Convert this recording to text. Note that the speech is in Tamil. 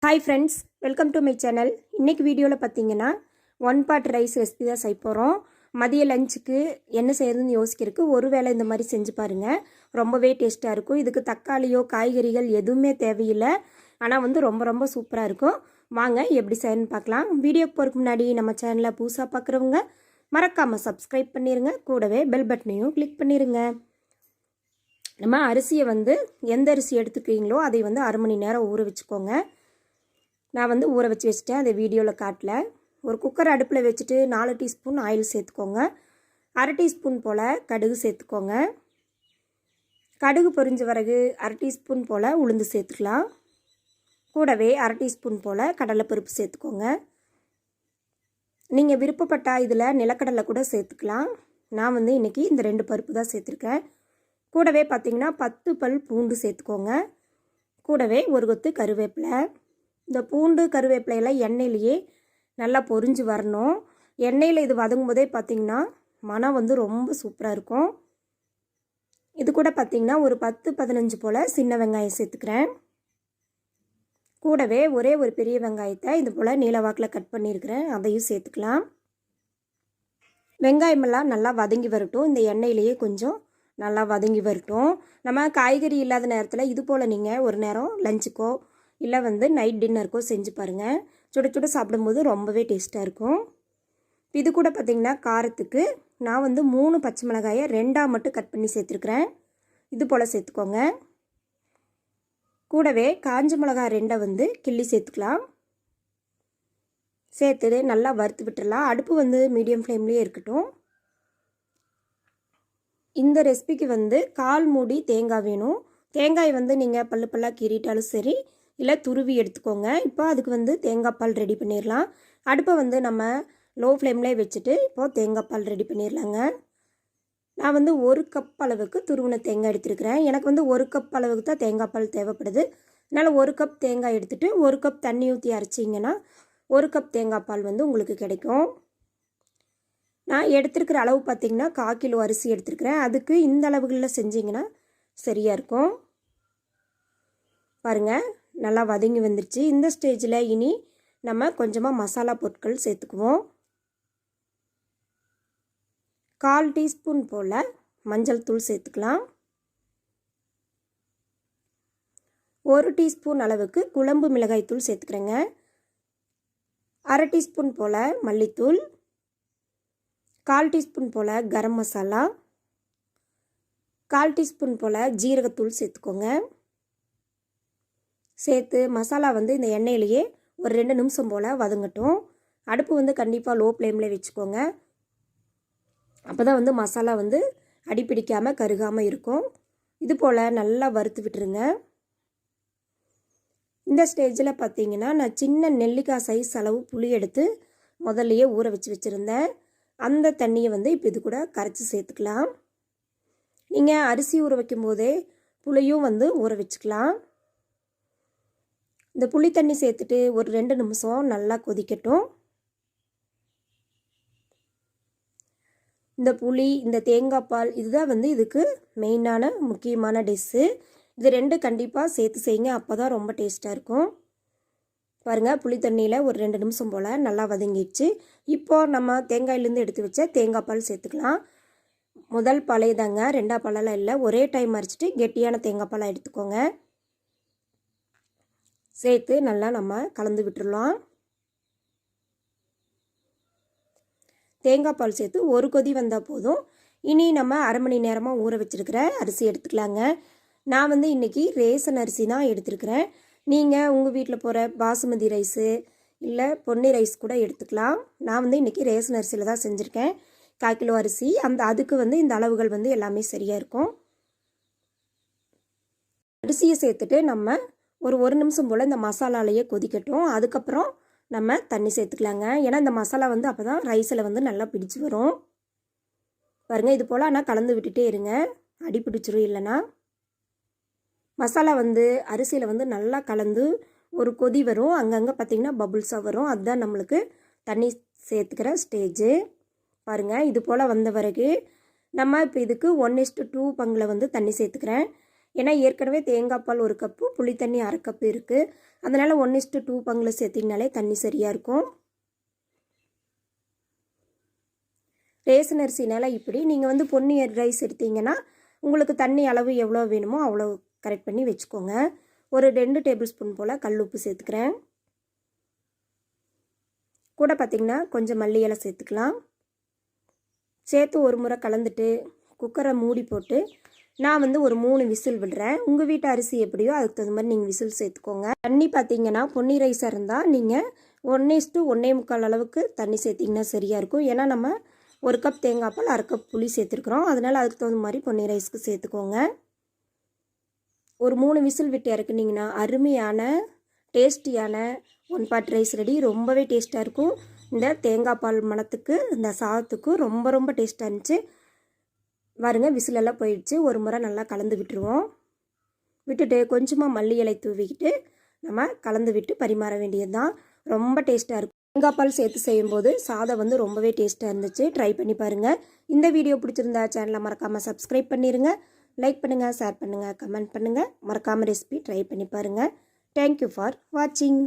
Hi friends, welcome to my channel. இன்றைக்கி வீடியோவில் பார்த்தீங்கன்னா 1 பாட் ரைஸ் ரெசிபி தான் செய்ய போகிறோம். மதிய லஞ்சுக்கு என்ன செய்யறதுன்னு யோசிக்கிறதுக்கு ஒரு வேளை இந்த மாதிரி செஞ்சு பாருங்கள். ரொம்பவே டேஸ்ட்டாக இருக்கும். இதுக்கு தக்காளியோ காய்கறிகள் எதுவுமே தேவையில்லை. ஆனால் ரொம்ப ரொம்ப சூப்பராக இருக்கும். வாங்க எப்படி செய்யணும்னு பார்க்கலாம். வீடியோக்கு போகிறதுக்கு முன்னாடி நம்ம சேனலை புதுசாக பார்க்குறவங்க மறக்காமல் சப்ஸ்கிரைப் பண்ணிடுங்க. கூடவே பெல் பட்டனையும் கிளிக் பண்ணிடுங்க. நம்ம அரிசியை எந்த அரிசி எடுத்துக்கிறீங்களோ அதை அரை மணி நேரம் ஊற வச்சுக்கோங்க. நான் ஊற வச்சுட்டேன். அதை வீடியோவில் காட்டல. ஒரு குக்கர் அடுப்பில் வச்சுட்டு 4 டீஸ்பூன் ஆயில் சேர்த்துக்கோங்க. அரை டீஸ்பூன் போல் கடுகு சேர்த்துக்கோங்க. கடுகு பொரிஞ்ச பிறகு அரை டீஸ்பூன் போல் உளுந்து சேர்த்துக்கலாம். கூடவே அரை டீஸ்பூன் போல் கடலைப்பருப்பு சேர்த்துக்கோங்க. நீங்கள் விருப்பப்பட்டால் இதில் நிலக்கடலை கூட சேர்த்துக்கலாம். நான் இன்றைக்கி இந்த 2 பருப்பு தான் சேர்த்துருக்கேன். கூடவே பார்த்திங்கன்னா 10 பல் பூண்டு சேர்த்துக்கோங்க. கூடவே ஒரு கொத்து கருவேப்பிலை. இந்த பூண்டு கருவேப்பிலையெல்லாம் எண்ணெயிலேயே நல்லா பொரிஞ்சு வரணும். எண்ணெயில் இது வதங்கும் போதே பார்த்திங்கன்னா மனம் ரொம்ப சூப்பராக இருக்கும். இது கூட பார்த்திங்கன்னா ஒரு 10-15 போல் சின்ன வெங்காயம் சேர்த்துக்கிறேன். கூடவே ஒரே ஒரு பெரிய வெங்காயத்தை இது போல் நீளவாக்கில் கட் பண்ணியிருக்கிறேன். அதையும் சேர்த்துக்கலாம். வெங்காயமெல்லாம் நல்லா வதங்கி வரட்டும். இந்த எண்ணெயிலேயே கொஞ்சம் நல்லா வதங்கி வரட்டும். நம்ம காய்கறி இல்லாத நேரத்தில் இது போல் நீங்கள் ஒரு நேரம் லஞ்சுக்கோ இல்லை நைட் டின்னருக்கோ செஞ்சு பாருங்கள். சுட சுட சாப்பிடும்போது ரொம்பவே டேஸ்ட்டாக இருக்கும். இது கூட பார்த்திங்கன்னா காரத்துக்கு நான் 3 பச்சை மிளகாயை 2ஆக மட்டும் கட் பண்ணி சேர்த்துருக்குறேன். இது போல் சேர்த்துக்கோங்க. கூடவே காஞ்ச மிளகாய் 2 கிள்ளி சேர்த்துக்கலாம். சேர்த்து நல்லா வறுத்து விட்டுடலாம். அடுப்பு மீடியம் ஃப்ளேம்லேயே இருக்கட்டும். இந்த ரெசிபிக்கு 1/4 மூடி தேங்காய் வேணும். தேங்காய் நீங்கள் பல்லு பல்லாக கீறிட்டாலும் சரி, இல்லை துருவி எடுத்துக்கோங்க. இப்போ அதுக்கு தேங்காய் பால் ரெடி பண்ணிடலாம். அடுப்பை நம்ம லோ ஃப்ளேம்லேயே வச்சுட்டு இப்போது தேங்காய் பால் ரெடி பண்ணிடலாங்க. நான் 1 கப் அளவுக்கு துருவின தேங்காய் எடுத்துருக்கிறேன். எனக்கு 1 கப் அளவுக்கு தான் தேங்காய் பால் தேவைப்படுது. அதனால் 1 கப் தேங்காய் எடுத்துகிட்டு 1 கப் தண்ணி ஊற்றி அரைச்சிங்கன்னா 1 கப் தேங்காய் பால் உங்களுக்கு கிடைக்கும். நான் எடுத்துருக்கிற அளவு பார்த்திங்கன்னா 1/4 கிலோ அரிசி எடுத்துருக்கிறேன். அதுக்கு இந்த அளவுகளில் செஞ்சிங்கன்னா சரியாக இருக்கும். பாருங்கள், நல்லா வதங்கி வந்துருச்சு. இந்த ஸ்டேஜில் இனி நம்ம கொஞ்சமாக மசாலா பொருட்கள் சேர்த்துக்குவோம். 1/4 டீஸ்பூன் போல் மஞ்சள் தூள் சேர்த்துக்கலாம். 1 டீஸ்பூன் அளவுக்கு குழம்பு மிளகாய் தூள் சேர்த்துக்கிறேங்க. அரை டீஸ்பூன் போல் மல்லித்தூள், 1/4 டீஸ்பூன் போல் கரம் மசாலா, 1/4 டீஸ்பூன் போல் ஜீரகத்தூள் சேர்த்துக்கோங்க. சேர்த்து மசாலா இந்த எண்ணெயிலேயே ஒரு 2 நிமிஷம் போல் வதங்கட்டும். அடுப்பு கண்டிப்பாக லோ ஃப்ளேமில் வச்சுக்கோங்க. அப்போ தான் மசாலா அடிப்பிடிக்காமல் கருகாமல் இருக்கும். இது போல் நல்லா வறுத்து விட்டுருங்க. இந்த ஸ்டேஜில் பார்த்தீங்கன்னா நான் சின்ன நெல்லிக்காய் சைஸ் அளவு புளி எடுத்து முதல்லையே ஊற வச்சுருந்தேன். அந்த தண்ணியை இப்போ இது கூட கரைச்சி சேர்த்துக்கலாம். நீங்கள் அரிசி ஊற வைக்கும் போதே புளியும் ஊற வச்சுக்கலாம். இந்த புளி தண்ணி சேர்த்துட்டு ஒரு 2 நிமிஷம் நல்லா கொதிக்கட்டும். இந்த புளி, இந்த தேங்காய் பால் இதுதான் இதுக்கு மெயினான முக்கியமான டிஷ்ஷு. இது 2 கண்டிப்பாக சேர்த்து செய்யுங்க. அப்போ தான் ரொம்ப டேஸ்ட்டாக இருக்கும். பாருங்கள், புளி தண்ணியில் ஒரு 2 நிமிஷம் போல் நல்லா வதங்கிடுச்சு. இப்போது நம்ம தேங்காயிலேருந்து எடுத்து வச்ச தேங்காய் பால் சேர்த்துக்கலாம். முதல் பாலே தாங்க, 2ஆம் பாலெல்லாம் இல்லை. ஒரே டைம் அரைச்சிட்டு கெட்டியான தேங்காய் பாலாக எடுத்துக்கோங்க. சேர்த்து நல்லா நம்ம கலந்து விட்டுடலாம். தேங்காய் பால் சேர்த்து ஒரு கொதி வந்தால் போதும். இனி நம்ம அரை மணி நேரமாக ஊற வச்சுருக்கிற அரிசி எடுத்துக்கலாங்க. நான் இன்றைக்கி ரேசன் அரிசி தான் எடுத்துருக்கிறேன். நீங்கள் உங்கள் வீட்டில் போகிற பாசுமதி ரைஸு இல்லை பொன்னி ரைஸ் கூட எடுத்துக்கலாம். நான் இன்றைக்கி ரேசன் அரிசியில் தான் செஞ்சுருக்கேன். 1/4 கிலோ அரிசி. அதுக்கு இந்த அளவுகள் எல்லாமே சரியாக இருக்கும். அரிசியை சேர்த்துட்டு நம்ம ஒரு நிமிஷம் போல் இந்த மசாலாலேயே கொதிக்கட்டும். அதுக்கப்புறம் நம்ம தண்ணி சேர்த்துக்கலாங்க. ஏன்னா இந்த மசாலா அப்போ தான் ரைஸில் நல்லா பிடிச்சி வரும். பாருங்கள், இது போல் ஆனால் கலந்து விட்டுட்டே இருங்க, அடி பிடிச்சிரும். இல்லைன்னா மசாலா அரிசியில் நல்லா கலந்து ஒரு கொதி வரும். அங்கங்கே பார்த்திங்கன்னா பபுள்ஸாக வரும். அதுதான் நம்மளுக்கு தண்ணி சேர்த்துக்கிற ஸ்டேஜு. பாருங்கள், இது போல் வந்த பிறகு நம்ம இப்போ இதுக்கு 1:2 பங்கில் தண்ணி சேர்த்துக்கிறேன். ஏன்னா ஏற்கனவே தேங்காய் பால் 1 கப்பு, புளி தண்ணி 1/2 கப்பு இருக்குது. அதனால் 1:2 பங்கில் சேர்த்திங்கனாலே தண்ணி சரியாக இருக்கும். ரேஷன் அரிசினால இப்படி. நீங்கள் வந்து பொன்னி ரைஸ் எடுத்தீங்கன்னா உங்களுக்கு தண்ணி அளவு எவ்வளோ வேணுமோ அவ்வளோ கரெக்ட் பண்ணி வச்சுக்கோங்க. ஒரு 2 டேபிள் ஸ்பூன் போல் கல் உப்பு சேர்த்துக்கிறேன். கூட பார்த்திங்கன்னா கொஞ்சம் மல்லி இலை சேர்த்துக்கலாம். சேர்த்து ஒரு முறை கலந்துட்டு குக்கரை மூடி போட்டு நான் வந்து ஒரு 3 விசில் விடுறேன். உங்கள் வீட்டு அரிசி எப்படியோ அதுக்கு தகுந்த மாதிரி நீங்கள் விசில் சேர்த்துக்கோங்க. தண்ணி பார்த்திங்கன்னா பொன்னி ரைஸாக இருந்தால் நீங்கள் 1:1.25 அளவுக்கு தண்ணி சேர்த்திங்கன்னா சரியாக இருக்கும். ஏன்னா நம்ம 1 கப் தேங்காய் பால் 1/2 கப் புளி சேர்த்துருக்குறோம். அதனால் அதுக்கு தகுந்த மாதிரி பொன்னி ரைஸ்க்கு சேர்த்துக்கோங்க. ஒரு 3 விசில் விட்டு இறக்குனிங்கன்னா அருமையான டேஸ்டியான 1 பாட் ரைஸ் ரெடி. ரொம்பவே டேஸ்ட்டாக இருக்கும். இந்த தேங்காய் பால் மணத்துக்கு இந்த சாதத்துக்கு ரொம்ப ரொம்ப டேஸ்ட்டாக இருந்துச்சு. பாருங்க விசிலெல்லாம் போயிடுச்சு. ஒரு முறை நல்லா கலந்து விட்டுருவோம். விட்டுட்டு கொஞ்சமாக மல்லி இலை தூவிக்கிட்டு நம்ம கலந்து விட்டு பரிமாற வேண்டியது தான். ரொம்ப டேஸ்ட்டாக இருக்கும். தேங்காய் பால் சேர்த்து செய்யும்போது சாதம் வந்து ரொம்பவே டேஸ்ட்டாக இருந்துச்சு. ட்ரை பண்ணி பாருங்கள். இந்த வீடியோ பிடிச்சிருந்தா சேனலை மறக்காமல் சப்ஸ்கிரைப் பண்ணிடுங்க. லைக் பண்ணுங்கள், ஷேர் பண்ணுங்கள், கமெண்ட் பண்ணுங்கள். மறக்காமல் ரெசிபி ட்ரை பண்ணி பாருங்கள். தேங்க்யூ ஃபார் வாட்சிங்.